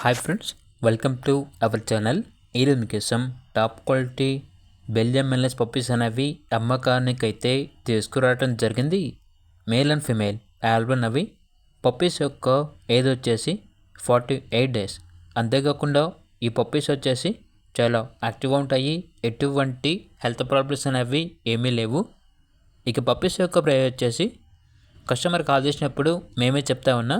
Hi friends, welcome to our channel. ఈరోజు మీకోసం top quality Belgium మెల్లెస్ puppies అనేవి అమ్మకానికైతే తీసుకురావడం జరిగింది. మేల్ అండ్ ఫిమేల్ ఆల్బన్ అవి పప్పీస్ యొక్క ఏజ్ వచ్చేసి 48 డేస్. అంతేకాకుండా ఈ పప్పీస్ వచ్చేసి చాలా యాక్టివ్గా ఉంటాయి. ఎటువంటి హెల్త్ ప్రాబ్లమ్స్ అనేవి ఏమీ లేవు. ఇక పప్పీస్ యొక్క ప్రైస్ వచ్చేసి కస్టమర్ కాల్ చేసినప్పుడు మేమే చెప్తా ఉన్నా,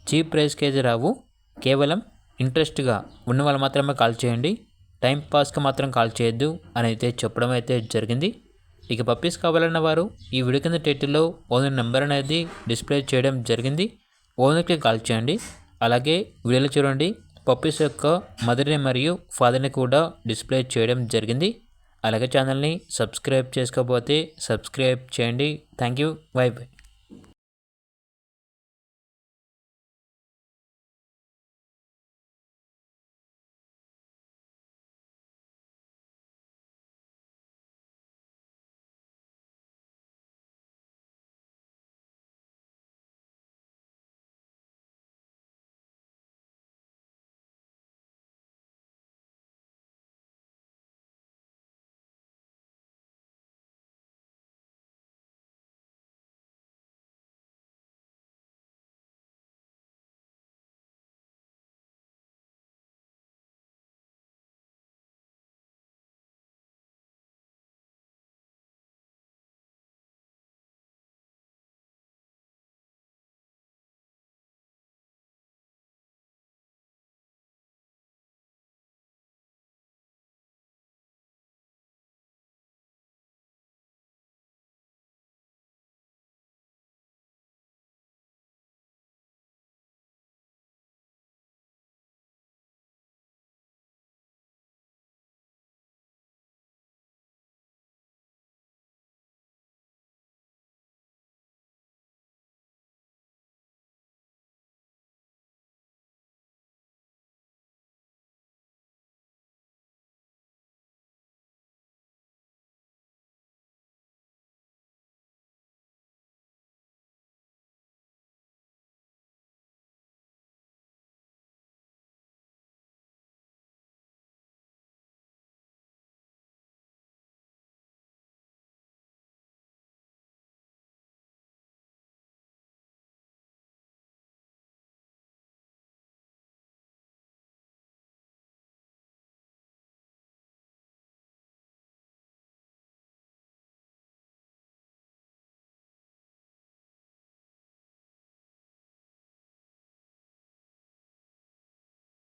చీప్ ప్రైస్కి అయితే రావు. కేవలం ఇంట్రెస్ట్గా ఉన్న వాళ్ళు మాత్రమే కాల్ చేయండి, టైం పాస్కి మాత్రం కాల్ చేయొద్దు అని అయితే చెప్పడం అయితే జరిగింది. ఇక పప్పీస్ కావాలన్న వారు ఈ వీడియో కింద టైటిల్లో ఓనర్ నెంబర్ అనేది డిస్ప్లే చేయడం జరిగింది. ఓనర్కి కాల్ చేయండి. అలాగే వీడియోలో చూడండి, పప్పీస్ యొక్క మదర్ని మరియు ఫాదర్ని కూడా డిస్ప్లే చేయడం జరిగింది. అలాగే ఛానల్ని సబ్స్క్రైబ్ చేసుకోకపోతే సబ్స్క్రైబ్ చేయండి. Thank you. By by.